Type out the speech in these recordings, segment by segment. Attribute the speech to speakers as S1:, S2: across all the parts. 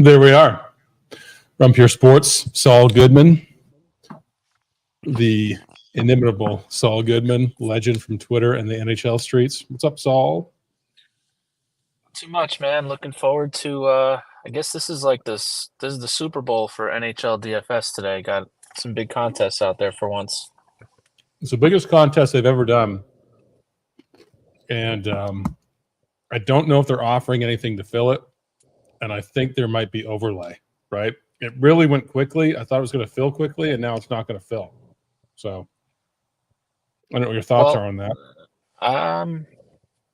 S1: There we are. From Pure Sports, Saul Goodman, the inimitable Saul Goodman, legend from Twitter and the NHL streets. What's up, Saul?
S2: Too much, man. Looking forward to I guess this is the Super Bowl for NHL DFS today. Got some big contests out there for once.
S1: It's the biggest contest they've ever done. And I don't know if they're offering anything to fill it. And I think there might be overlay, right? It really went quickly. I thought it was going to fill quickly, and now it's not going to fill. So I don't know what your thoughts are on that.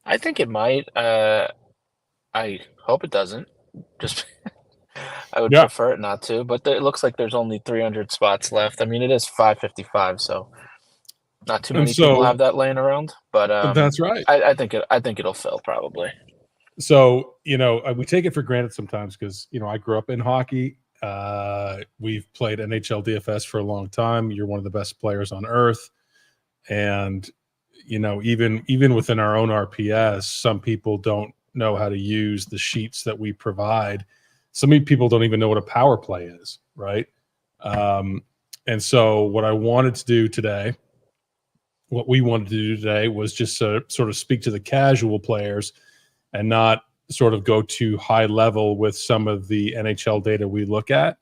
S2: I think it might. I hope it doesn't. Just I would prefer it not to, but it looks like there's only 300 spots left. I mean, it is 555, so not too many people have that laying around. But
S1: that's right.
S2: I think it'll fill probably.
S1: So we take it for granted sometimes because I grew up in hockey. We've played NHL DFS for a long time. You're one of the best players on earth, and even within our own RPS, some people don't know how to use the sheets that we provide. Some people don't even know what a power play is, right? And so what we wanted to do today was just sort of speak to the casual players and not sort of go too high level with some of the NHL data we look at,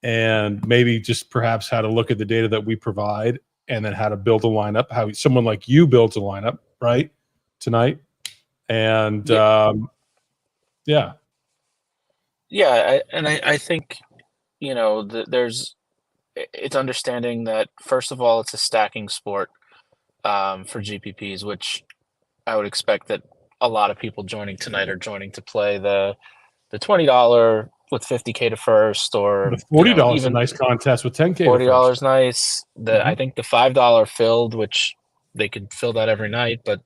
S1: and maybe just perhaps how to look at the data that we provide and then how to build a lineup, how someone like you builds a lineup, right, tonight. And
S2: I think it's understanding that first of all it's a stacking sport for GPPs, which I would expect that a lot of people joining tonight are joining to play the $20 with $50K to first, or
S1: the $40 even a nice contest with $10K.
S2: $40 nice. I think the $5 filled, which they could fill that every night, but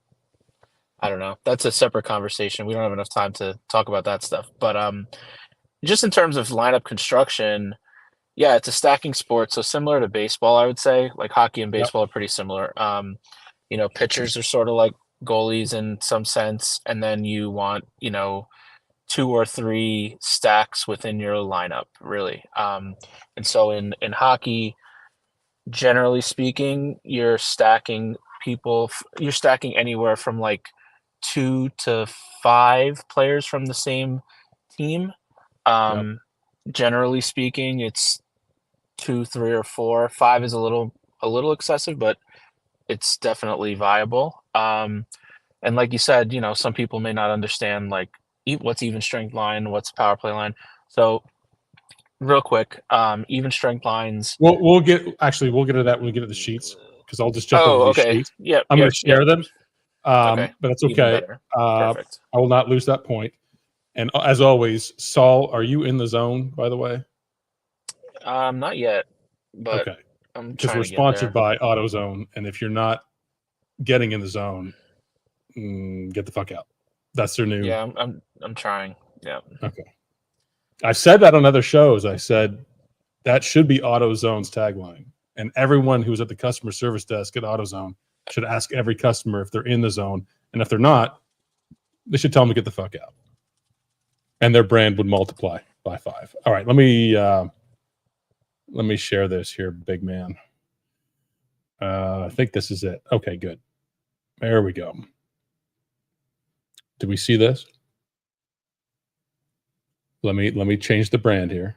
S2: I don't know. That's a separate conversation. We don't have enough time to talk about that stuff. But just in terms of lineup construction, yeah, it's a stacking sport. So similar to baseball, I would say. Like hockey and baseball are pretty similar. Pitchers are sort of like goalies in some sense, and then you want 2 or 3 stacks within your lineup, really. And so in hockey, generally speaking, you're stacking anywhere from like 2 to 5 players from the same team. Generally speaking, it's 2, 3, or 4. 5 is a little excessive, but it's definitely viable. And like you said, some people may not understand like what's even strength line, what's power play line. So real quick, even strength lines.
S1: We'll get to that when we get to the sheets, because I'll just jump over these sheets.
S2: Yeah,
S1: I'm going to share them.
S2: Okay.
S1: But that's okay.
S2: Perfect.
S1: I will not lose that point. And as always, Saul, are you in the zone, by the way?
S2: Not yet, but
S1: okay.
S2: Because
S1: we're sponsored by AutoZone, and if you're not getting in the zone, get the fuck out. That's their new.
S2: Yeah, I'm trying. Yeah.
S1: Okay. I've said that on other shows. I said that should be AutoZone's tagline, and everyone who's at the customer service desk at AutoZone should ask every customer if they're in the zone, and if they're not, they should tell them to get the fuck out, and their brand would multiply by 5. All right, let me share this here, big man. I think this is it. Okay, good. There we go. Do we see this? Let me change the brand here.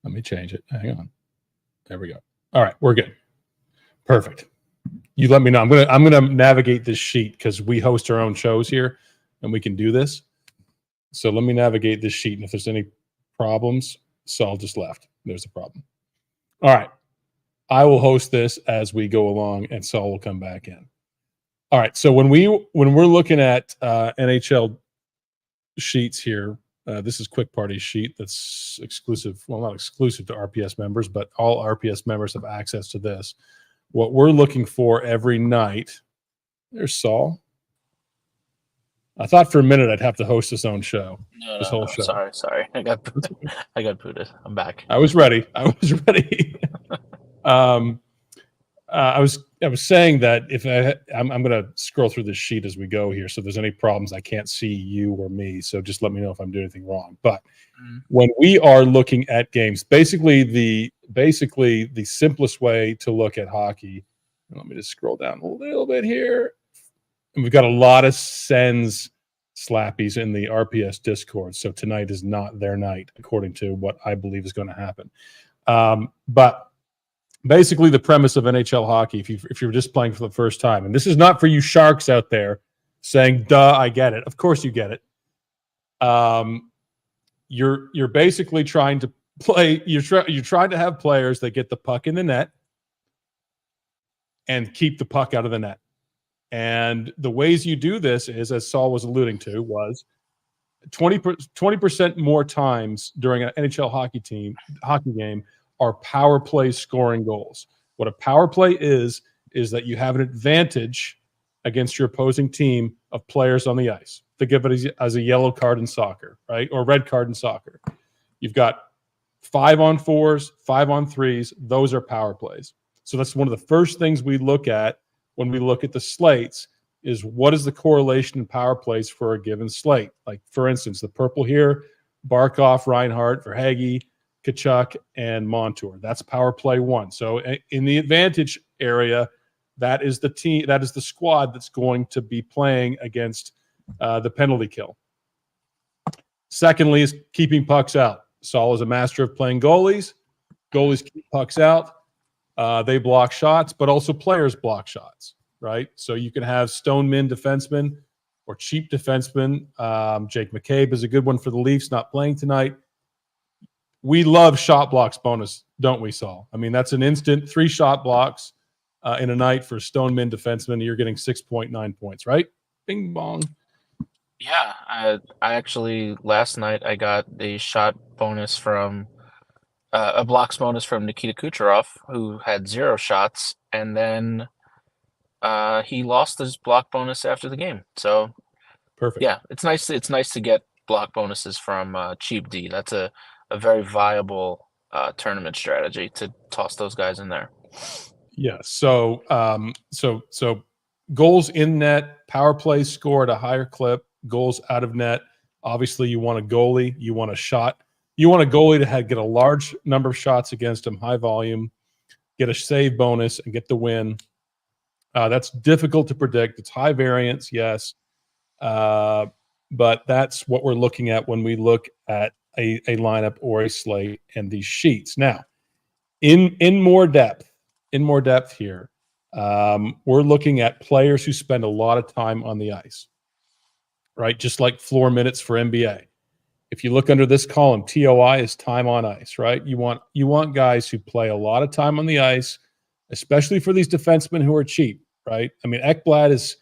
S1: Let me change it. Hang on. There we go. All right, we're good. Perfect. You let me know. I'm gonna navigate this sheet because we host our own shows here, and we can do this. So let me navigate this sheet, and if there's any problems, Saul just left. There's a problem. All right. I will host this as we go along, and Saul will come back in. All right. So when we're looking at NHL sheets here, this is Quick Party's sheet that's exclusive. Well, not exclusive to RPS members, but all RPS members have access to this. What we're looking for every night. There's Saul. I thought for a minute I'd have to host this own show.
S2: This whole show. Sorry. I got booted. I'm back.
S1: I was ready. I was saying that if I'm going to scroll through this sheet as we go here, so if there's any problems, I can't see you or me. So just let me know if I'm doing anything wrong. But when we are looking at games, basically the simplest way to look at hockey. Let me just scroll down a little bit here. And we've got a lot of sends slappies in the RPS Discord. So tonight is not their night, according to what I believe is going to happen. But basically the premise of NHL hockey, if you're just playing for the first time, and this is not for you sharks out there saying, duh, I get it. Of course you get it. You're basically trying to play, you're trying to have players that get the puck in the net and keep the puck out of the net. And the ways you do this is, as Saul was alluding to, was 20% more times during an NHL hockey game are power play scoring goals. What a power play is that you have an advantage against your opposing team of players on the ice. Think of it as a yellow card in soccer, right? Or red card in soccer. You've got 5-on-4s, 5-on-3s. Those are power plays. So that's one of the first things we look at when we look at the slates is what is the correlation in power plays for a given slate? Like, for instance, the purple here, Barkov, Reinhart, Verhaeghe, Kachuk, and Montour. That's power play 1. So in the advantage area, that is the team, that is the squad that's going to be playing against the penalty kill. Secondly is keeping pucks out. Saul is a master of playing goalies. Goalies keep pucks out. They block shots, but also players block shots, right? So you can have stone min defensemen or cheap defensemen. Jake McCabe is a good one for the Leafs, not playing tonight. We love shot blocks bonus, don't we, Saul? I mean, that's an instant 3 shot blocks in a night for stone min defenseman. You're getting 6.9 points, right? Bing bong.
S2: Yeah, I actually last night I got a shot bonus from a blocks bonus from Nikita Kucherov, who had 0 shots, and then he lost his block bonus after the game. So
S1: Perfect.
S2: Yeah, it's nice. It's nice to get block bonuses from Cheap D. That's a very viable tournament strategy to toss those guys in there.
S1: Yeah. So goals in net, power play score at a higher clip, goals out of net. Obviously, you want a goalie. You want a shot. You want a goalie to get a large number of shots against him, high volume, get a save bonus, and get the win. That's difficult to predict. It's high variance, yes. But that's what we're looking at when we look at a lineup or a slate and these sheets. Now, in more depth here, we're looking at players who spend a lot of time on the ice, right? Just like floor minutes for NBA. If you look under this column, TOI is time on ice, right? You want guys who play a lot of time on the ice, especially for these defensemen who are cheap, right? I mean, Ekblad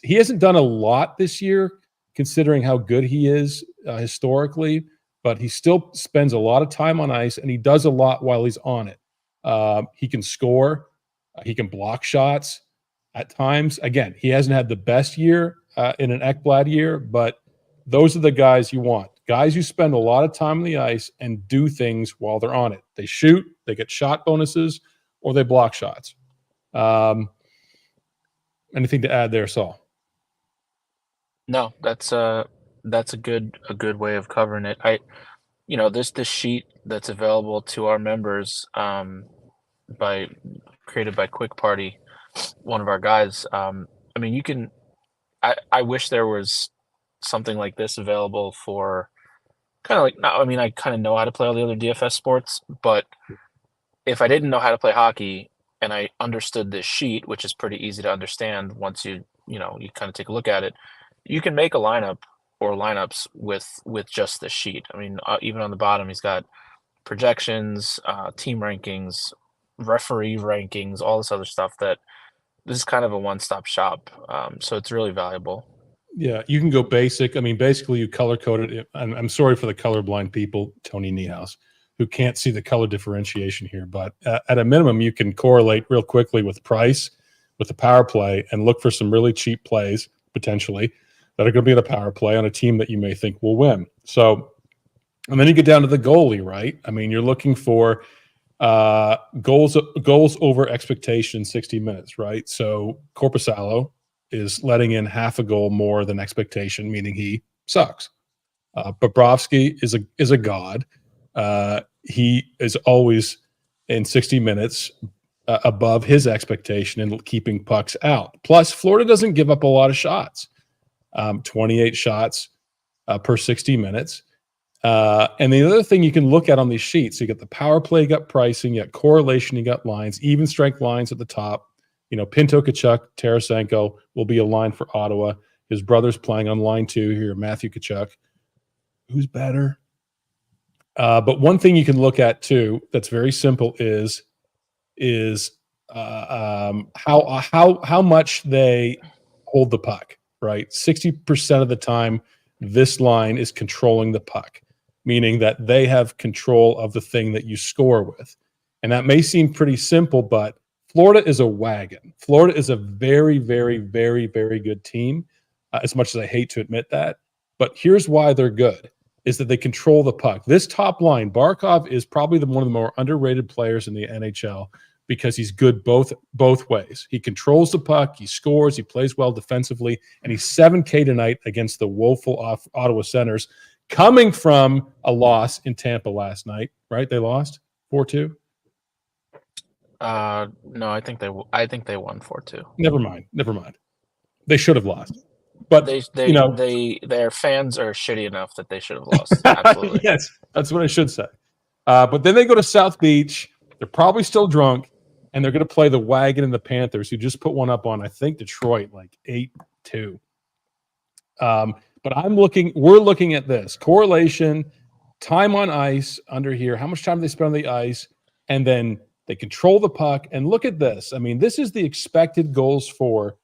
S1: he hasn't done a lot this year, considering how good he is historically, but he still spends a lot of time on ice, and he does a lot while he's on it. He can score. He can block shots at times. Again, he hasn't had the best year in an Ekblad year, but those are the guys you want. Guys who spend a lot of time on the ice and do things while they're on it. They shoot, they get shot bonuses, or they block shots. Anything to add there, Saul?
S2: No, that's a good way of covering it. This sheet that's available to our members created by Quick Party, one of our guys. I mean, you can. I wish there was something like this available for kind of like. I mean, I kind of know how to play all the other DFS sports, but if I didn't know how to play hockey and I understood this sheet, which is pretty easy to understand once you kind of take a look at it, you can make a lineup or lineups with just this sheet. I mean, even on the bottom, he's got projections, team rankings, referee rankings, all this other stuff. That this is kind of a one-stop shop. So it's really valuable.
S1: Yeah, you can go basic. I mean, basically, you color coded it. I'm sorry for the colorblind people, Tony Niehaus, who can't see the color differentiation here. But at a minimum, you can correlate real quickly with price, with the power play, and look for some really cheap plays, potentially, that are going to be in a power play on a team that you may think will win. So, and then you get down to the goalie, right? I mean, you're looking for Goals over expectation 60 minutes, right? So Korpisalo is letting in half a goal more than expectation, meaning he sucks. Bobrovsky is a god. He is always in 60 minutes above his expectation and keeping pucks out. Plus, Florida doesn't give up a lot of shots. 28 shots per 60 minutes. And the other thing you can look at on these sheets, you got the power play, you got pricing, you got correlation, you got lines, even strength lines at the top. Pinto, Tkachuk, Tarasenko will be a line for Ottawa. His brother's playing on line 2 here, Matthew Tkachuk. Who's better? But one thing you can look at too that's very simple is how much they hold the puck. Right, 60% of the time, this line is controlling the puck, meaning that they have control of the thing that you score with. And that may seem pretty simple, but Florida is a wagon. Florida is a very, very, very, very good team, as much as I hate to admit that. But here's why they're good, is that they control the puck. This top line, Barkov is probably one of the more underrated players in the NHL because he's good both ways. He controls the puck, he scores, he plays well defensively, and he's 7K tonight against the woeful Ottawa Senators, coming from a loss in Tampa last night, right? They lost 4-2?
S2: No, I think they won 4-2.
S1: Never mind. They should have lost. But
S2: their fans are shitty enough that they should have lost. Absolutely.
S1: Yes, that's what I should say. But then they go to South Beach. They're probably still drunk, and they're going to play the Wagon and the Panthers, who just put one up on, I think, Detroit, like 8-2. But we're looking at this correlation, time on ice under here, how much time they spend on the ice, and then they control the puck. And look at this. I mean, this is the expected goals for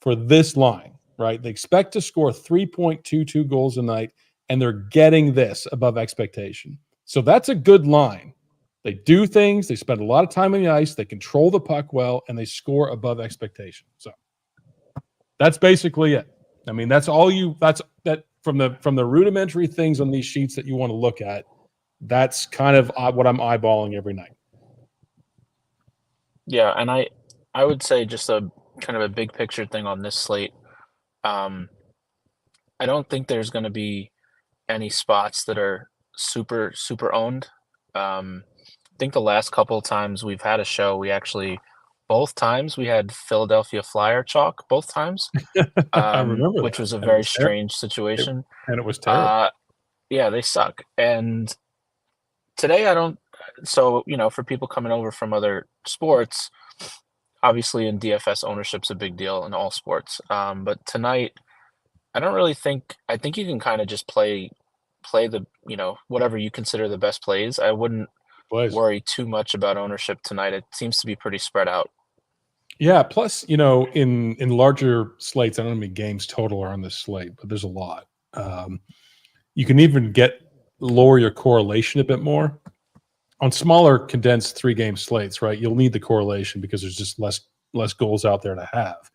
S1: this line, right? They expect to score 3.22 goals a night, and they're getting this above expectation. So that's a good line. They do things. They spend a lot of time on the ice. They control the puck well, and they score above expectation. So that's basically it. I mean, that's all that's from the rudimentary things on these sheets that you want to look at. That's kind of what I'm eyeballing every night.
S2: Yeah, and I would say just a kind of a big picture thing on this slate. I don't think there's going to be any spots that are super owned. I think the last couple of times we've had a show, both times we had Philadelphia Flyer chalk, both times.
S1: I remember
S2: which
S1: that.
S2: was a very strange situation.
S1: And it was terrible.
S2: Yeah, they suck. And today so, for people coming over from other sports, obviously in DFS ownership's a big deal in all sports. But tonight, I think you can kind of just play the, whatever you consider the best plays. I wouldn't worry too much about ownership tonight. It seems to be pretty spread out.
S1: Yeah. Plus, in larger slates, I don't know how many games total are on this slate, but there's a lot. You can even lower your correlation a bit more on smaller condensed 3-game slates, right? You'll need the correlation because there's just less goals out there to have.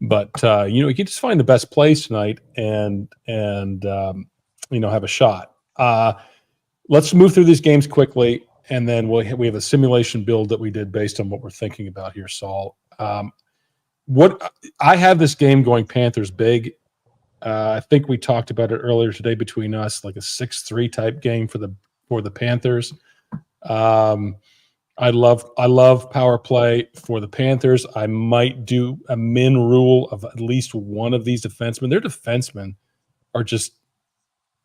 S1: But you can just find the best plays tonight and have a shot. Let's move through these games quickly, and then we have a simulation build that we did based on what we're thinking about here, Saul. What I have this game going Panthers big. I think we talked about it earlier today between us, like a 6-3 type game for the Panthers. I love power play for the Panthers. I might do a min rule of at least one of these defensemen. Their defensemen are just,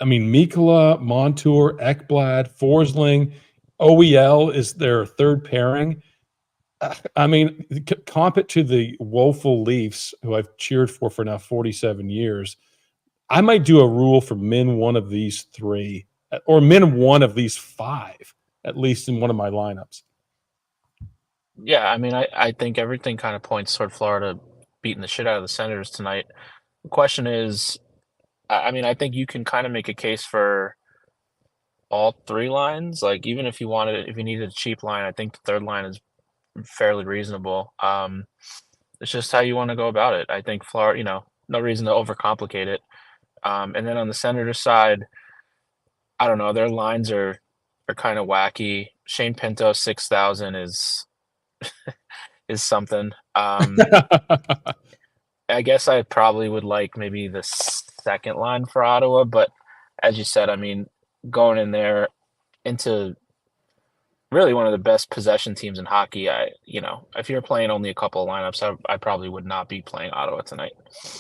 S1: Mikkola, Montour, Ekblad, Forsling, OEL is their third pairing. Comp it to the woeful Leafs, who I've cheered for now 47 years. I might do a rule for min one of these 3 or min one of these 5, at least in one of my lineups.
S2: Yeah, I think everything kind of points toward Florida beating the shit out of the Senators tonight. The question is, I think you can kind of make a case for all 3 lines. Like, even if you needed a cheap line, I think the third line is fairly reasonable. It's just how you want to go about it. I think Florida, no reason to overcomplicate it. And then on the Senators side, I don't know, their lines are kind of wacky. Shane Pinto 6,000 is something. I guess I probably would like maybe the second line for Ottawa, but as you said, I mean, going in there into really one of the best possession teams in hockey, if you're playing only a couple of lineups, I probably would not be playing Ottawa tonight.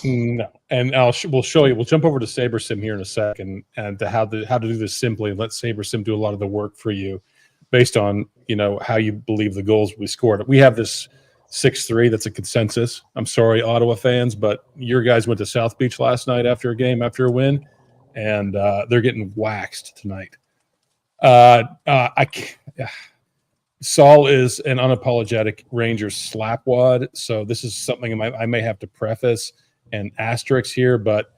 S1: No, and we'll show you. We'll jump over to SaberSim here in a second, and to how to do this simply, and let SaberSim do a lot of the work for you, based on how you believe the goals we scored. We have this 6-3. That's a consensus. I'm sorry, Ottawa fans, but your guys went to South Beach last night after a game, after a win, and they're getting waxed tonight. Saul is an unapologetic Rangers slapwad, so this is something I may have to preface and asterisk here, but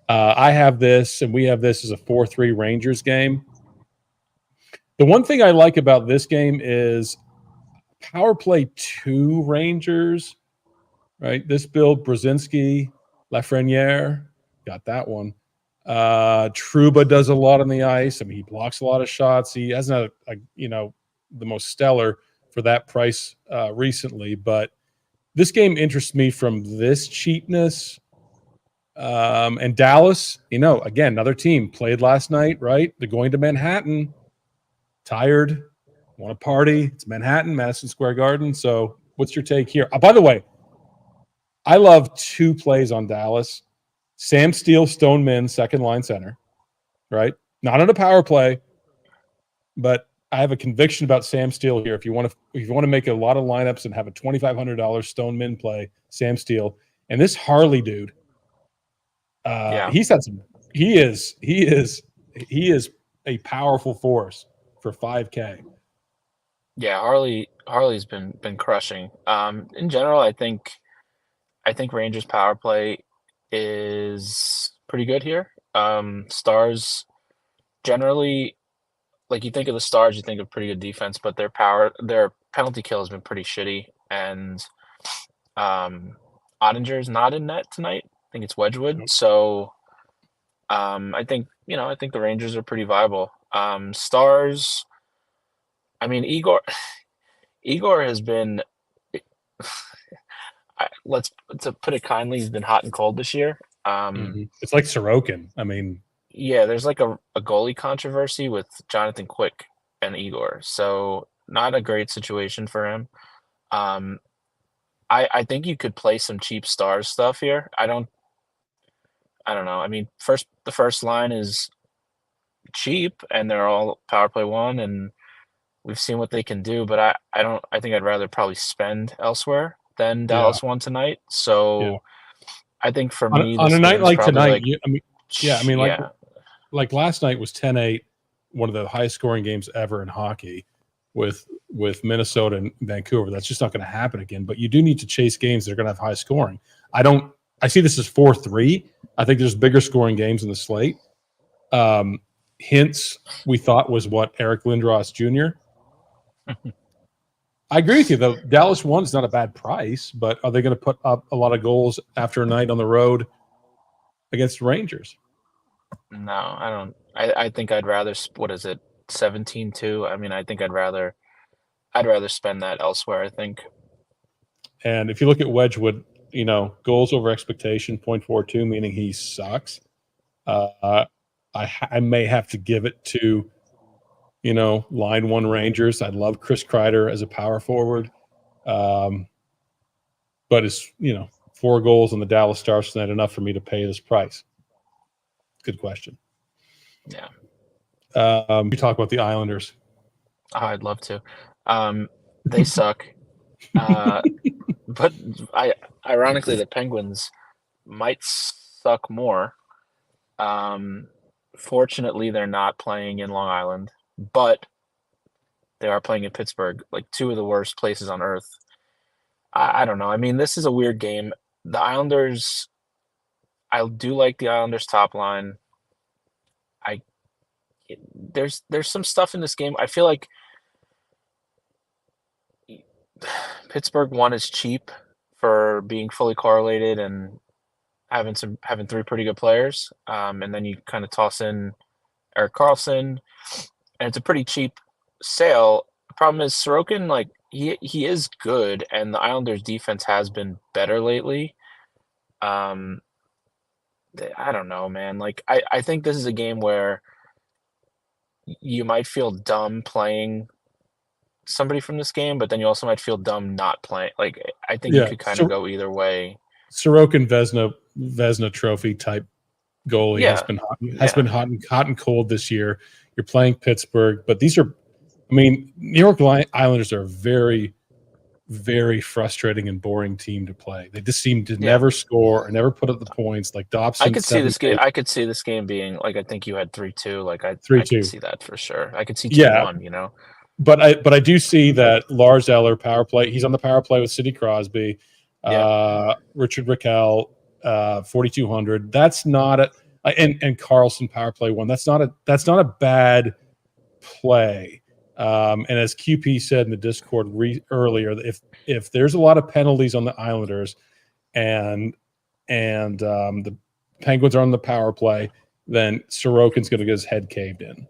S1: I have this, and we have this as a 4-3 Rangers game. The one thing I like about this game is power play 2 Rangers, right? This build, Brzezinski, Lafreniere, got that one. Trouba does a lot on the ice. I mean, he blocks a lot of shots. He hasn't had the most stellar for that price recently, but this game interests me from this cheapness. And Dallas, again, another team played last night, right? They're going to Manhattan, tired, want to party. It's Manhattan, Madison Square Garden. So what's your take here? By the way, I love 2 plays on Dallas. Sam Steele, Stone Min, second line center, right? Not on a power play, but I have a conviction about Sam Steele here. If you want to make a lot of lineups and have a $2,500 Stone Min play, Sam Steele, and this Harley dude, he's had some. He is a powerful force for $5K.
S2: Yeah, Harley's been crushing. In general, I think Rangers power play is pretty good here. Stars generally, like, you think of the Stars, you think of pretty good defense, but their penalty kill has been pretty shitty. And Ottinger's not in net tonight. I think it's Wedgwood. So I think the Rangers are pretty viable. Stars, I mean, Igor has been to put it kindly, he's been hot and cold this year.
S1: It's like Sorokin. I mean,
S2: yeah, there's like a goalie controversy with Jonathan Quick and Igor, so not a great situation for him. I think you could play some cheap Stars stuff here. I don't know. I mean, the first line is cheap, and they're all power play 1, and we've seen what they can do. But I think I'd rather probably spend elsewhere than Dallas won tonight. So I think for me,
S1: on a night like tonight,
S2: like,
S1: like last night was 10-8, one of the highest scoring games ever in hockey, with Minnesota and Vancouver. That's just not going to happen again. But you do need to chase games that are going to have high scoring. I see this as 4-3. I think there's bigger scoring games in the slate. Hintz, we thought, was what, Eric Lindros Jr. I agree with you, though. Dallas 1 is not a bad price, but are they going to put up a lot of goals after a night on the road against the Rangers?
S2: No, I don't. I think I'd rather, what is it, 17-2? I mean, I think I'd rather spend that elsewhere, I think.
S1: And if you look at Wedgwood, goals over expectation, 0.42, meaning he sucks. I may have to give it to, line 1 Rangers. I love Chris Kreider as a power forward. But it's, 4 goals on the Dallas Stars tonight enough for me to pay this price? Good question.
S2: Yeah.
S1: You talk about the Islanders.
S2: Oh, I'd love to. They suck. But ironically, the Penguins might suck more. Fortunately, they're not playing in Long Island, but they are playing in Pittsburgh, like 2 of the worst places on earth. I don't know. I mean, this is a weird game. The Islanders, I do like the Islanders top line. There's some stuff in this game. I feel like Pittsburgh 1 is cheap for being fully correlated and having 3 pretty good players. And then you kind of toss in Erik Karlsson, and it's a pretty cheap sale problem is Sorokin, like he is good, and the Islanders' defense has been better lately. I don't know, man. Like I think this is a game where you might feel dumb playing somebody from this game, but then you also might feel dumb not playing. Like I think you
S1: Yeah,
S2: could kind of go either way.
S1: Sorokin Vesna Trophy type goalie
S2: Yeah,
S1: has been hot and cold this year. You're playing Pittsburgh, but these are, I mean, New York Islanders are a very, very frustrating and boring team to play. They just seem to never score or never put up the points. Like Dobson,
S2: I could see this game. I could see this game being like, I think you had 3-2. Like I
S1: 3-2.
S2: could see that for sure. I could see 2-1. You know.
S1: But I do see that Lars Eller power play. He's on the power play with Sidney Crosby, Richard Raquel, 4,200. That's not a and Carlson power play one. That's not a bad play. And as QP said in the Discord earlier, if there's a lot of penalties on the Islanders, and the Penguins are on the power play, then Sorokin's going to get his head caved in.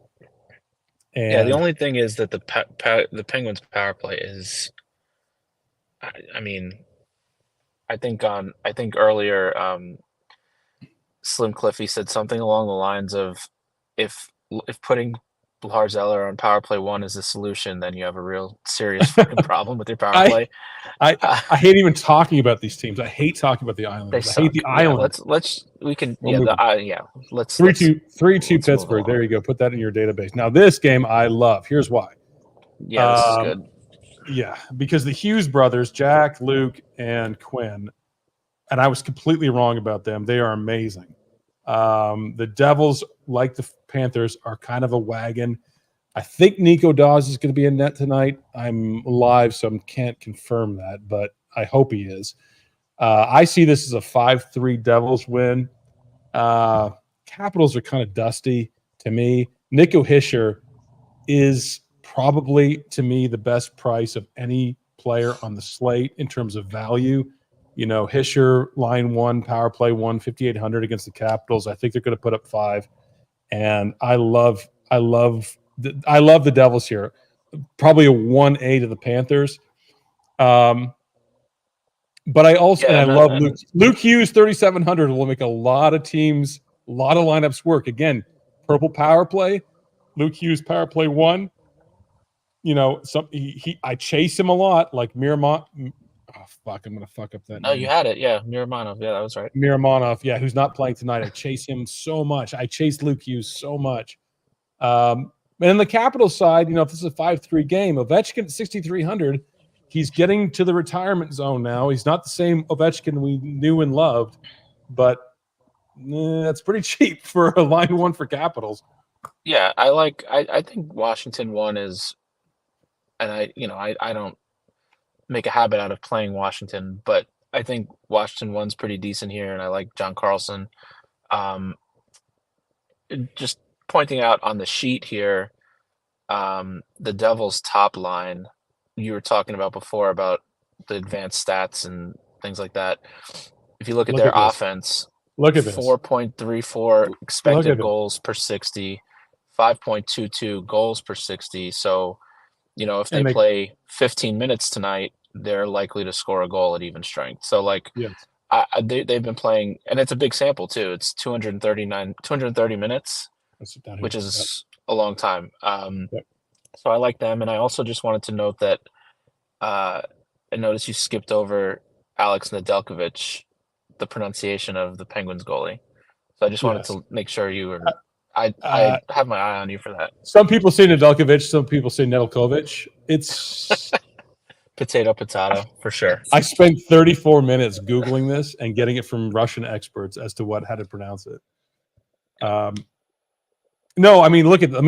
S1: And
S2: the only thing is that the Penguins power play is, I mean, I think earlier Slim Cliffy said something along the lines of, if putting Lars Eller on power play 1 is the solution, then you have a real serious fucking problem with your power play.
S1: I hate even talking about these teams. I hate talking about the Islanders. I hate the Islanders.
S2: Let's
S1: 3-2 Pittsburgh. There you go. Put that in your database. Now this game I love. Here's why.
S2: Yeah, this is good.
S1: Yeah, because the Hughes brothers, Jack, Luke, and Quinn, and I was completely wrong about them. They are amazing. The Devils, like the Panthers, are kind of a wagon. I think Nico Dawes is going to be in net tonight. I'm live, so I can't confirm that, but I hope he is. I see this as a 5-3 Devils win. Capitals are kind of dusty to me. Nico Hischier is probably, to me, the best price of any player on the slate in terms of value. You know, Hischier, line 1, power play 1, 5,800 against the Capitals. I think they're going to put up 5. And I love the Devils here. Probably a 1A to the Panthers. But I also I love Luke Hughes 3,700 will make a lot of teams, a lot of lineups work. Again, purple power play, Luke Hughes power play 1. You know, I chase him a lot, like Miramont. Oh fuck! I'm gonna fuck up that.
S2: No, you had it. Yeah, Miramonov. Yeah, that was right.
S1: Miramonov. Yeah, who's not playing tonight. I chase him so much. I chase Luke Hughes so much. And on the Capital side, you know, if this is a 5-3 game, Ovechkin at 6,300, he's getting to the retirement zone now. He's not the same Ovechkin we knew and loved, but that's pretty cheap for a line 1 for Capitals.
S2: Yeah, I think Washington 1 is, and I don't make a habit out of playing Washington, but I think Washington 1's pretty decent here, and I like John Carlson. Just pointing out on the sheet here, the Devils' top line, you were talking about before about the advanced stats and things like that. If you look at their offense,
S1: look at this:
S2: 4.34 expected goals per 60, 5.22 goals per 60. So, you know, if they play 15 minutes tonight, they're likely to score a goal at even strength. So, like, they've been playing, and it's a big sample too. It's 230 minutes, which is a long time. So I like them, and I also just wanted to note that I noticed you skipped over Alex Nedeljkovic, the pronunciation of the Penguins goalie. So I just wanted to make sure you were. I have my eye on you for that.
S1: Some people say Nedeljkovic, some people say Nedeljkovic. It's
S2: potato for sure.
S1: I spent 34 minutes Googling this and getting it from Russian experts as to how to pronounce it. No, I mean,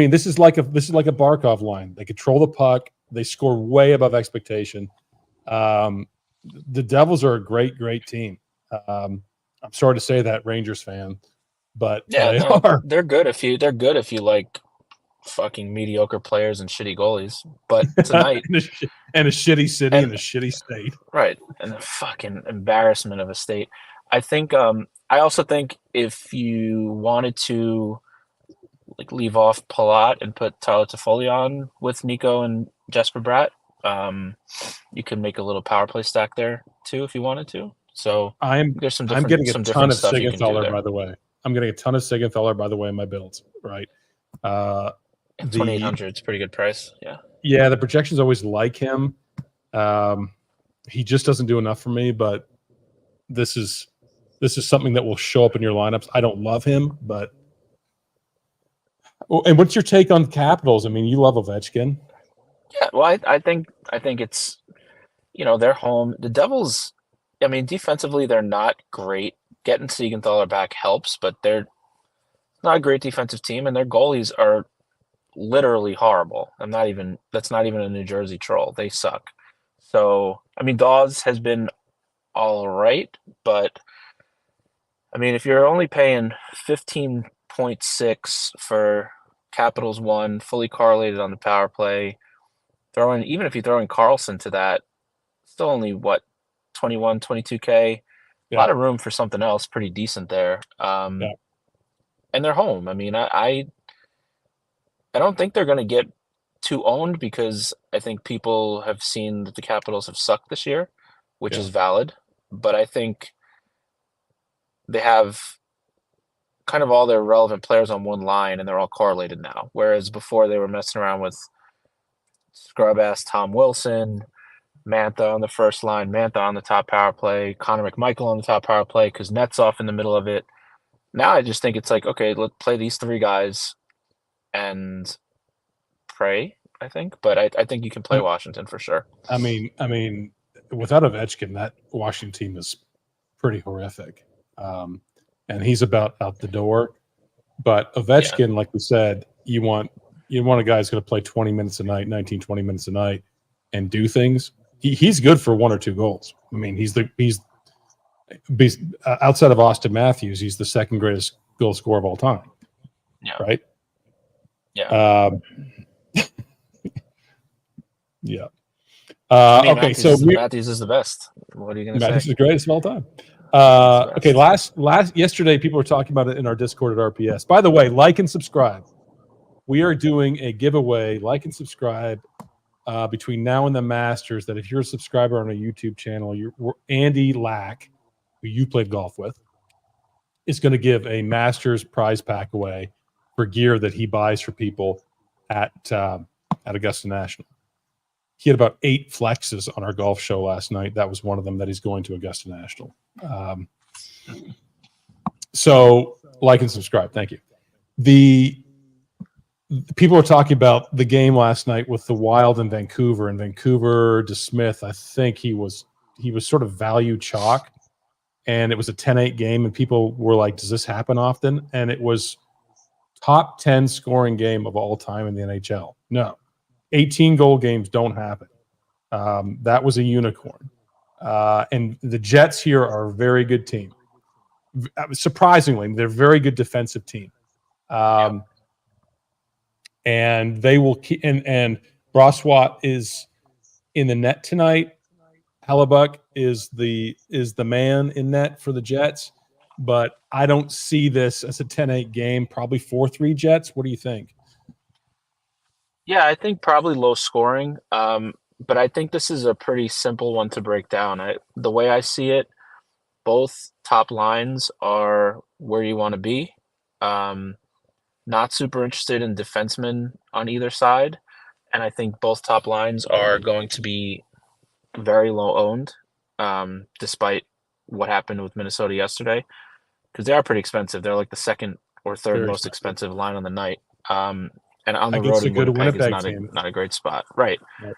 S1: this is like a Barkov line. They control the puck. They score way above expectation. The Devils are a great, great team. I'm sorry to say that, Rangers fan, but they are.
S2: They're good if you like fucking mediocre players and shitty goalies. But tonight
S1: and a shitty city and a shitty state,
S2: right? And a fucking embarrassment of a state. I think. I also think if you wanted to like leave off Palat and put Tyler Toffoli on with Nico and Jesper Bratt. You can make a little power play stack there too if you wanted to. So there's some
S1: I'm
S2: different
S1: getting a
S2: some
S1: ton
S2: different
S1: of
S2: stuff you can do
S1: Siegenthaler,
S2: there.
S1: by the way. I'm getting a ton of Siegenthaler, by the way, in my builds. Right.
S2: 2,800 is a pretty good price. Yeah.
S1: Yeah, the projections always like him. He just doesn't do enough for me, but this is something that will show up in your lineups. I don't love him, but and what's your take on Capitals? I mean, you love Ovechkin.
S2: Yeah, well, I think it's, they're home. The Devils, I mean, defensively they're not great. Getting Siegenthaler back helps, but they're not a great defensive team, and their goalies are literally horrible. That's not even a New Jersey troll. They suck. So, I mean, Dawes has been all right, but I mean, if you're only paying 15.6 for Capitals 1, fully correlated on the power play, even if you throw in Carlson to that, still only 21, 22K. A lot of room for something else pretty decent there. And they're home. I mean, I don't think they're going to get too owned because I think people have seen that the Capitals have sucked this year, which is valid. But I think they have kind of all their relevant players on one line and they're all correlated now. Whereas before they were messing around with scrub-ass Tom Wilson, Mantha on the first line, Mantha on the top power play, Connor McMichael on the top power play, Kuznetsov in the middle of it. Now I just think it's like, okay, let's play these three guys and pray, I think. But I think you can play Washington for sure.
S1: I mean, without Ovechkin, that Washington team is pretty horrific. And he's about out the door. But Ovechkin, like we said, you want a guy who's going to play 20 minutes a night, 19, 20 minutes a night and do things. He's good for 1 or 2 goals. I mean, he's outside of Austin Matthews, he's the second greatest goal scorer of all time.
S2: Yeah.
S1: Right?
S2: Yeah.
S1: Yeah.
S2: Okay, Matthews is the best. What are you going to say?
S1: Matthews is the greatest of all time. Okay, yesterday people were talking about it in our Discord at RPS. By the way, like and subscribe. We are doing a giveaway. Like and subscribe between now and the Masters. That if you're a subscriber on a YouTube channel, Andy Lack, who you played golf with, is going to give a Masters prize pack away for gear that he buys for people at Augusta National. He had about 8 flexes on our golf show last night. That was one of them that he's going to Augusta National. So like and subscribe. Thank you. The people were talking about the game last night with the Wild in Vancouver, and Vancouver DeSmith, I think he was sort of value chalk, and it was a 10-8 game, and people were like, does this happen often? And it was top 10 scoring game of all time in the NHL. No. 18 goal games don't happen. That was a unicorn. And the Jets here are a very good team. Surprisingly, they're a very good defensive team. And they will keep, and Brossoit is in the net tonight. Hellebuck is the man in net for the Jets. But I don't see this as a 10-8 game, probably 4-3 Jets. What do you think?
S2: Yeah, I think probably low scoring, but I think this is a pretty simple one to break down. The way I see it, both top lines are where you want to be. Not super interested in defensemen on either side, and I think both top lines are going to be very low owned, despite what happened with Minnesota yesterday, because they are pretty expensive. They're like the second or third most expensive line on the night. And on the road in Winnipeg is not a great spot. Right.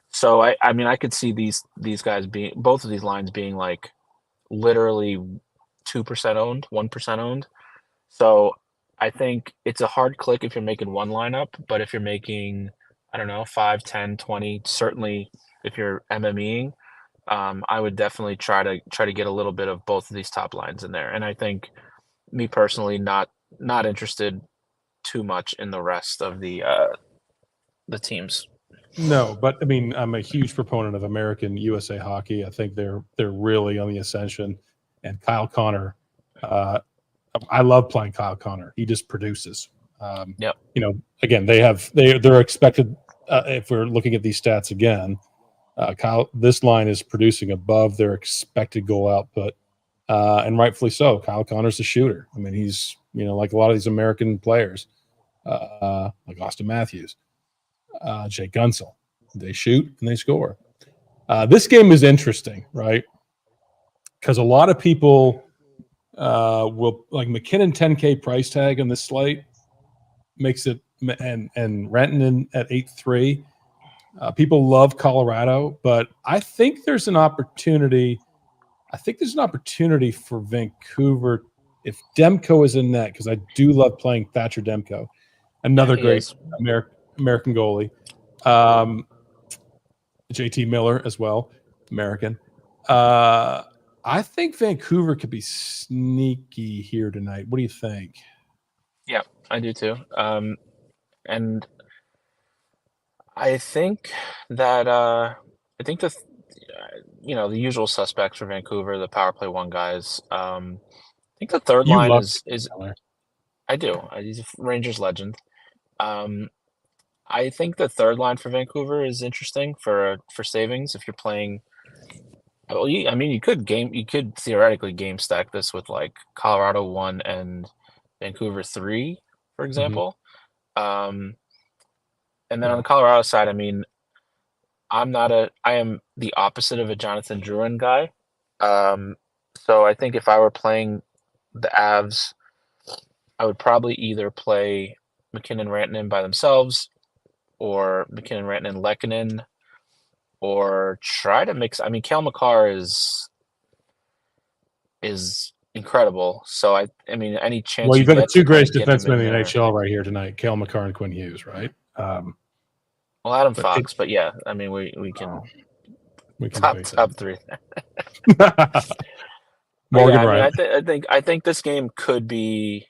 S2: So I mean I could see these guys being, both of these lines being like literally 2% owned, 1% owned. So I think it's a hard click if you're making one lineup, but if you're making, I don't know, 5, 10, 20, certainly if you're MMEing, I would definitely try to get a little bit of both of these top lines in there. And I think me personally not interested too much in the rest of the teams.
S1: No, but I mean, I'm a huge proponent of American USA hockey. I think they're really on the ascension. And Kyle Connor, I love playing Kyle Connor. He just produces.
S2: Yep.
S1: Again, they're expected. If we're looking at these stats again, Kyle, this line is producing above their expected goal output, and rightfully so. Kyle Connor's a shooter. I mean, he's like a lot of these American players, like Austin Matthews, Jay Gunsel. They shoot and they score. This game is interesting, right? Because a lot of people will like McKinnon 10K price tag on this slate makes it, and Renton at 8.3. People love Colorado, but I think there's an opportunity. I think there's an opportunity for Vancouver if Demko is in net, because I do love playing Thatcher Demko, another great American goalie. JT Miller as well, American. I think Vancouver could be sneaky here tonight. What do you think?
S2: Yeah, I do too. And I think that the usual suspects for Vancouver, the power play one guys. I think the third line is
S1: Miller.
S2: I do. He's a Rangers legend. I think the third line for Vancouver is interesting for savings if you're playing. Well, you could theoretically game stack this with like Colorado 1 and Vancouver 3, for example. And then on the Colorado side, I mean, I am the opposite of a Jonathan Drouin guy. So I think if I were playing the Avs, I would probably either play McKinnon, Rantanen by themselves, or McKinnon, Rantanen, Lehkonen, or try to mix. I mean, Cale Makar is incredible. So I mean, any chance.
S1: Well, you've got the two greatest defensemen in the NHL right here tonight: Cale Makar and Quinn Hughes, right?
S2: Well, Adam Fox, but yeah, I mean, we can top three.
S1: Morgan
S2: yeah,
S1: Ryan.
S2: I think this game could be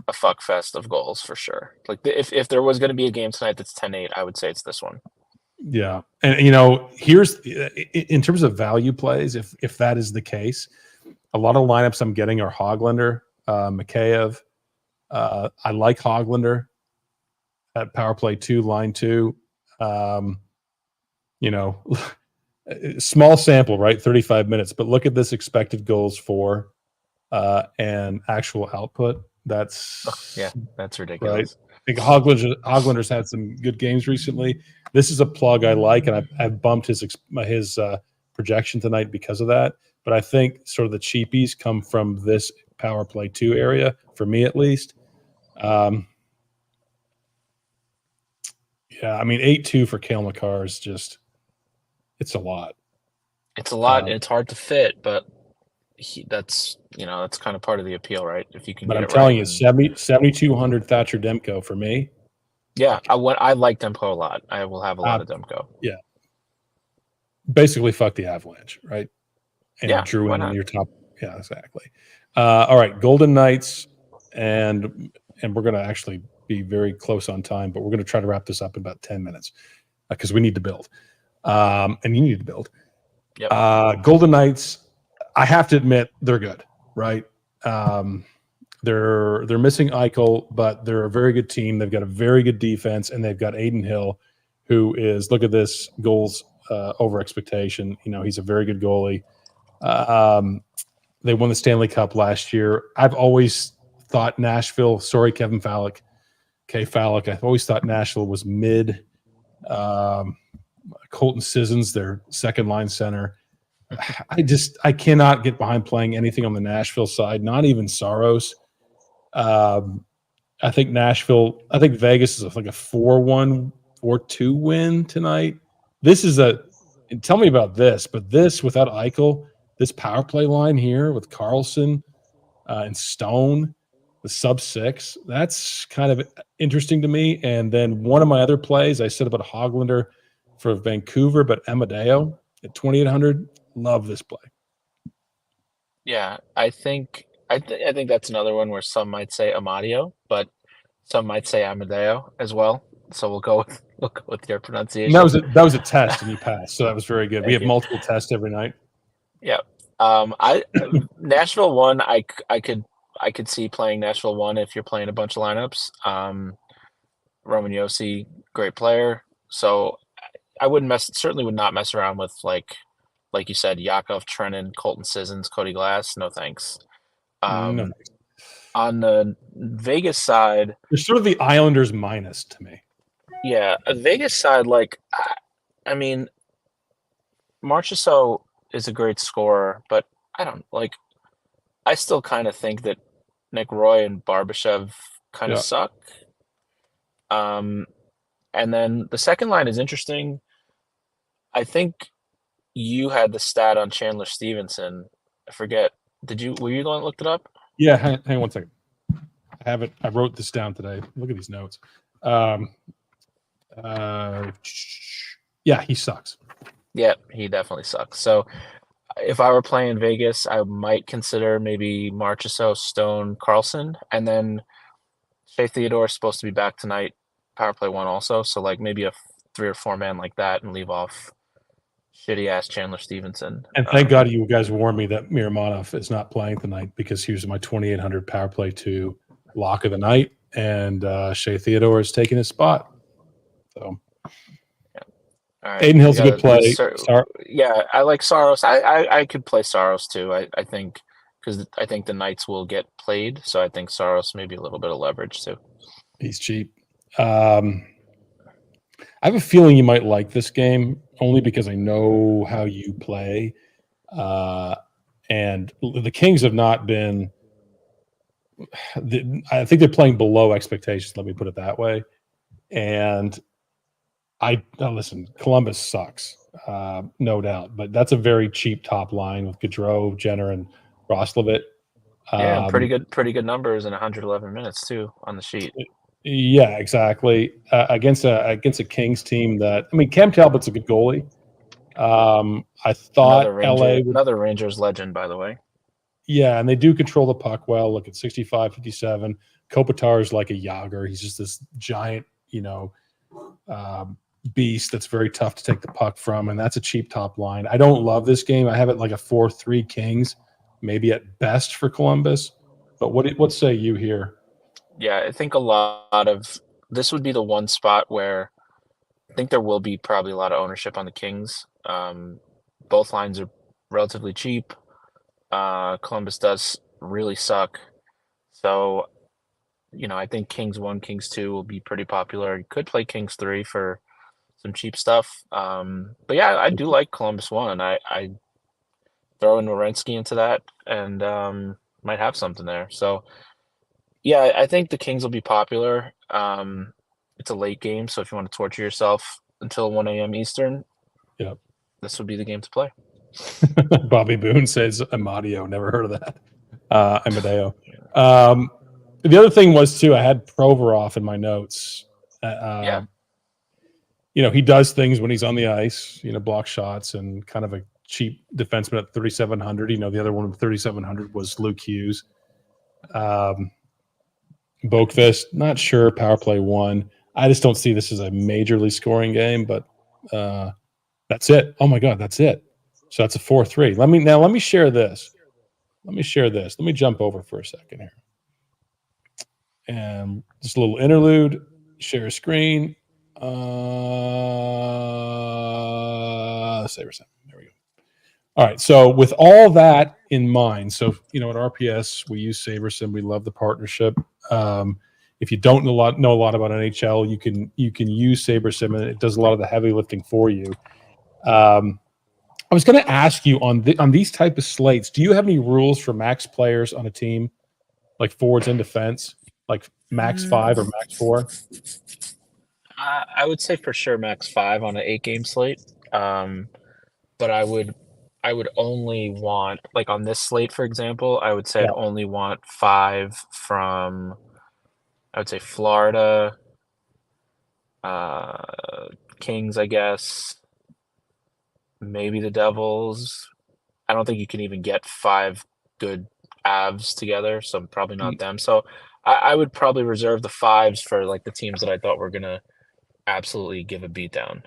S2: a fuck fest of goals for sure. Like if there was going to be a game tonight that's 10-8, I would say it's this one.
S1: Yeah, and here's in terms of value plays. If that is the case, a lot of lineups I'm getting are Höglander, Mikheyev. I like Höglander at power play 2, line 2. Small sample, right? 35 minutes, but look at this expected goals for and actual output. That's
S2: ridiculous.
S1: Right? I think Höglander's had some good games recently. This is a plug I like, and I've bumped his projection tonight because of that. But I think sort of the cheapies come from this power play 2 area, for me at least. Yeah, I mean 8.2 for Cale Makar is just it's a lot.
S2: It's a lot, and it's hard to fit, but that's kind of part of the appeal, right? If you can.
S1: But I'm telling you, 7,200 Thatcher Demko for me.
S2: Yeah, I like Demko a lot. I will have a lot of Demko.
S1: Yeah. Basically, fuck the Avalanche, right? And Drew in your top. Yeah, exactly. All right, Golden Knights, and we're going to actually be very close on time, but we're going to try to wrap this up in about 10 minutes because we need to build, and you need to build.
S2: Yep.
S1: Golden Knights, I have to admit, they're good, right? They're missing Eichel, but they're a very good team. They've got a very good defense, and they've got Aiden Hill, who is, look at this, goals over expectation. He's a very good goalie. They won the Stanley Cup last year. I've always thought Nashville, sorry, Kevin Fallick, I've always thought Nashville was mid. Colton Sissons, their second line center. I cannot get behind playing anything on the Nashville side, not even Saros. I think Vegas is like a 4-1 or 2 win tonight. And tell me about this, but this without Eichel, this power play line here with Carlson and Stone, the sub 6, that's kind of interesting to me. And then one of my other plays, I said about Höglander for Vancouver, but Amadeo at 2,800, love this play.
S2: Yeah, I think that's another one where some might say Amadeo, but some might say Amadeo as well. So we'll go with your pronunciation.
S1: That was a test, and you passed, so that was very good. We have multiple tests every night.
S2: Yeah. Nashville won. I I could see playing Nashville 1 if you're playing a bunch of lineups. Roman Yossi, great player. So I certainly would not mess around with like you said, Yakov Trenin, Colton Sissons, Cody Glass. No thanks.
S1: No,
S2: On the Vegas side,
S1: they're sort of the Islanders minus to me.
S2: yeah, Vegas side, like, I mean, Marchessault is a great scorer, but I don't like. I still kind of think that Nick Roy and Barbashev kind of
S1: Yeah.
S2: suck. And then the second line is interesting. I think you had the stat on Chandler Stevenson. I forget. Were you the one that looked it up?
S1: Yeah, hang on 1 second. I have it. I wrote this down today. Look at these notes. Yeah, he sucks.
S2: Yeah, he definitely sucks. So if I were playing Vegas, I might consider maybe Marchessault, Stone, Carlson, and then Shea Theodore is supposed to be back tonight, power play 1 also. So like maybe a 3 or 4 man like that and leave off shitty ass Chandler Stevenson.
S1: And thank God you guys warned me that Miramonov is not playing tonight, because he was my 2,800 power play 2 lock of the night, and Shea Theodore is taking his spot. So
S2: all right.
S1: Aiden Hill's a good play.
S2: Yeah, I like Saros. I could play Saros too. I think, because I think the Knights will get played, so I think Saros maybe a little bit of leverage too.
S1: He's cheap. I have a feeling you might like this game, only because I know how you play. And the Kings have not been I think they're playing below expectations, let me put it that way. And listen, Columbus sucks, no doubt, but that's a very cheap top line with Gaudreau, Jenner, and Roslovic.
S2: Yeah, pretty good numbers in 111 minutes too on the sheet.
S1: Yeah, exactly. Against a Kings team that, I mean, Cam Talbot's a good goalie. I thought
S2: another Rangers legend, by the way.
S1: Yeah, and they do control the puck well. Look at 65, 57. Kopitar is like a Yager. He's just this giant, beast that's very tough to take the puck from, and that's a cheap top line. I don't love this game. I have it like a 4-3 Kings, maybe at best for Columbus. But what say you here?
S2: Yeah, I think a lot of this would be the one spot where I think there will be probably a lot of ownership on the Kings. Both lines are relatively cheap. Columbus does really suck. So, I think Kings 1, Kings 2 will be pretty popular. You could play Kings 3 for some cheap stuff. But yeah, I do like Columbus 1. I throw in Werenski into that and might have something there. So yeah, I think the Kings will be popular. It's a late game, so if you want to torture yourself until 1 a.m. Eastern,
S1: yep,
S2: this would be the game to play.
S1: Bobby Boone says Amadio. Never heard of that. Amadeo. The other thing was, too, I had Provorov in my notes.
S2: Yeah.
S1: He does things when he's on the ice, block shots, and kind of a cheap defenseman at 3,700. The other one with 3,700 was Luke Hughes. Boakvist, not sure. Power play 1. I just don't see this as a majorly scoring game, but that's it. Oh my God, that's it. So that's a 4-3. Let me share this. Let me jump over for a second here. And just a little interlude. Share a screen. SaberSim. There we go. All right. So with all that in mind, so at RPS we use SaberSim. We love the partnership. If you don't know a lot about NHL, you can use SaberSim, and it does a lot of the heavy lifting for you. I was going to ask you on these type of slates, do you have any rules for max players on a team, like forwards and defense, like max 5 or max 4?
S2: I would say for sure max 5 on an 8-game slate. But I would only want, like on this slate, for example, I would say I'd only want 5 from, I would say Florida, Kings, I guess, maybe the Devils. I don't think you can even get 5 good Avs together, so probably not them. So I would probably reserve the 5s for like the teams that I thought were gonna absolutely give a beatdown.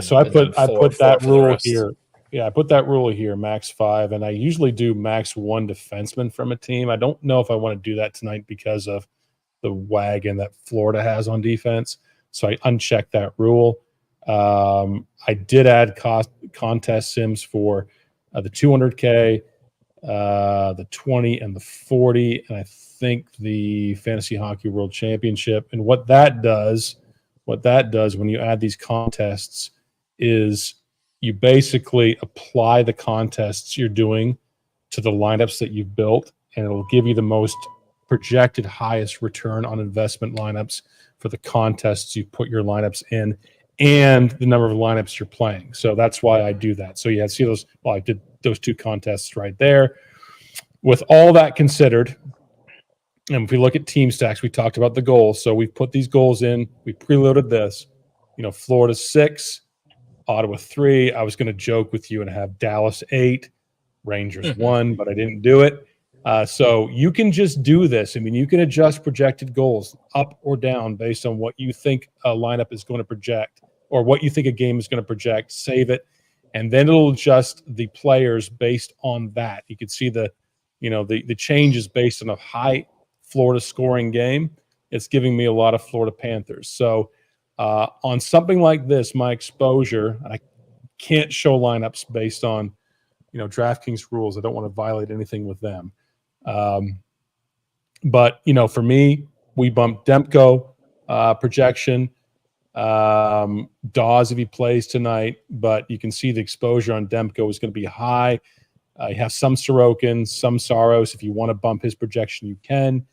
S1: So I put that rule here. Yeah, I put that rule here, max 5, and I usually do max 1 defenseman from a team. I don't know if I want to do that tonight because of the wagon that Florida has on defense. So I unchecked that rule. I did add contest sims for the 200K, the 20 and the 40, and I think the Fantasy Hockey World Championship. And what that does when you add these contests is you basically apply the contests you're doing to the lineups that you've built, and it'll give you the most projected highest return on investment lineups for the contests you put your lineups in and the number of lineups you're playing. So that's why I do that. So see those, well, I did those 2 contests right there. With all that considered, and if we look at team stacks, we talked about the goals. So we've put these goals in. We preloaded this. Florida 6, Ottawa 3. I was going to joke with you and have Dallas 8, Rangers 1, but I didn't do it. So you can just do this. I mean, you can adjust projected goals up or down based on what you think a lineup is going to project or what you think a game is going to project. Save it, and then it'll adjust the players based on that. You can see the changes based on a high Florida scoring game. It's giving me a lot of Florida Panthers. So on something like this, my exposure, I can't show lineups based on DraftKings rules. I don't want to violate anything with them. But for me, we bumped Demko projection. Dawes if he plays tonight, but you can see the exposure on Demko is going to be high. You have some Sorokin, some Saros. If you want to bump his projection, you can.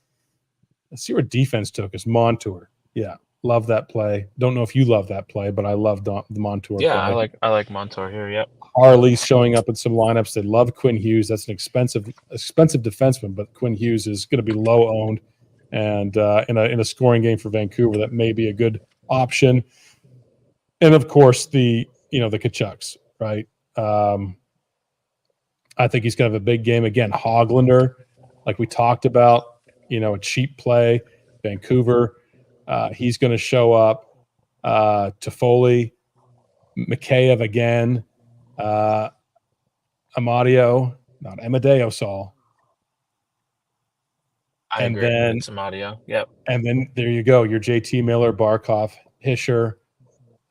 S1: Let's see where defense took us. Montour. Yeah, love that play. Don't know if you love that play, but I love the Montour play.
S2: I like Montour here, yep.
S1: Harley's showing up in some lineups. They love Quinn Hughes. That's an expensive defenseman, but Quinn Hughes is going to be low owned, and in a scoring game for Vancouver, that may be a good option. And of course, the Kachucks, right? I think he's going to have a big game again. Hoglander, like we talked about, a cheap play. Vancouver, he's going to show up. Toffoli, Mikheyev again. Amadeo, not Amadeo Saul.
S2: I agree. Then it's Amadeo. Yep.
S1: And then there you go. Your JT Miller, Barkov, Hischer.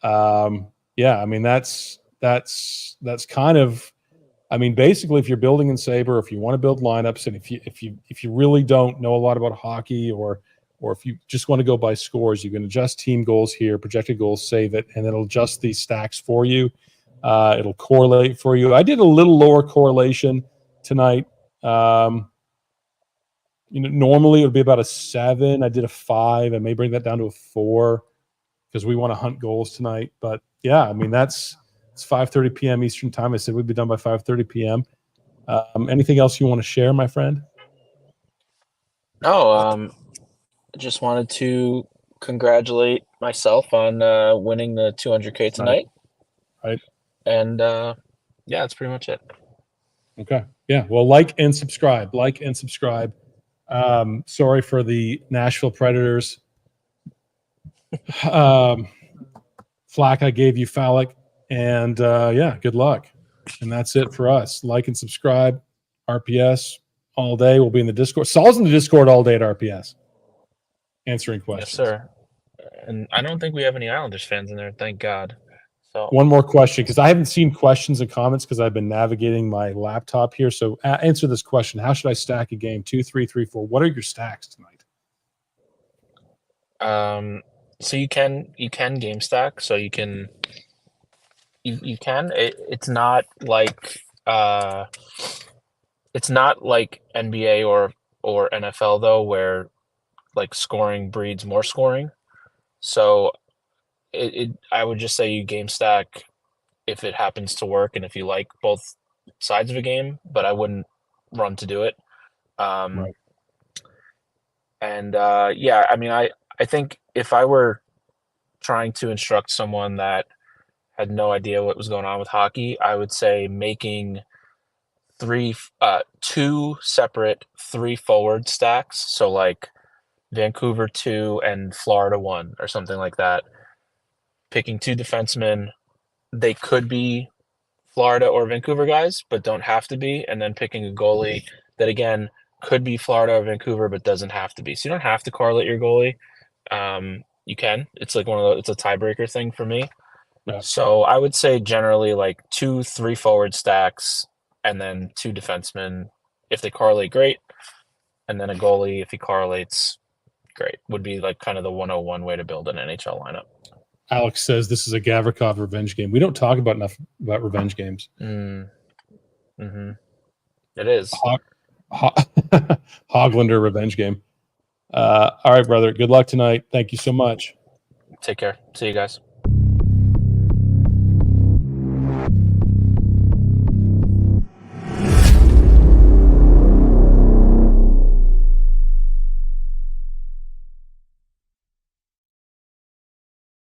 S1: I mean that's kind of. I mean, basically, if you're building in Sabre, if you want to build lineups, and if you really don't know a lot about hockey, or if you just want to go by scores, you can adjust team goals here, projected goals, save it, and it'll adjust these stacks for you. It'll correlate for you. I did a little lower correlation tonight. Normally it would be about a 7. I did a 5. I may bring that down to a 4 because we want to hunt goals tonight. But yeah, I mean it's 5:30 p.m. Eastern time. I said we'd be done by 5:30 p.m. Anything else you want to share, my friend?
S2: No, I just wanted to congratulate myself on winning the 200K tonight.
S1: Right.
S2: And that's pretty much it.
S1: Okay. Yeah. Well, like and subscribe. Sorry for the Nashville Predators. Flack, I gave you phallic. And good luck. And that's it for us. Like and subscribe. RPS all day. We'll be in the Discord. Saul's in the Discord all day at RPS, answering questions.
S2: Yes, sir. And I don't think we have any Islanders fans in there. Thank God. So
S1: one more question, because I haven't seen questions and comments because I've been navigating my laptop here. So answer this question: how should I stack a game? 2, 3, 3, 4. What are your stacks tonight?
S2: So you can game stack. So you can. You can. It's not like NBA or NFL though, where like scoring breeds more scoring. So I would just say you game stack if it happens to work and if you like both sides of a game, but I wouldn't run to do it. Right. And I mean, I think if I were trying to instruct someone that had no idea what was going on with hockey, I would say making 2 separate 3 forward stacks. So like Vancouver 2 and Florida 1 or something like that. Picking 2 defensemen. They could be Florida or Vancouver guys, but don't have to be, and then picking a goalie that, again, could be Florida or Vancouver, but doesn't have to be. So you don't have to correlate your goalie. You can. It's like it's a tiebreaker thing for me.
S1: Yeah.
S2: So I would say generally like 2-3 forward stacks and then 2 defensemen. If they correlate, great. And then a goalie, if he correlates, great. Would be like kind of the 101 way to build an NHL lineup.
S1: Alex says this is a Gavrikov revenge game. We don't talk enough about revenge games.
S2: Mm-hmm. It is.
S1: Hoglander revenge game. All right, brother. Good luck tonight. Thank you so much.
S2: Take care. See you guys.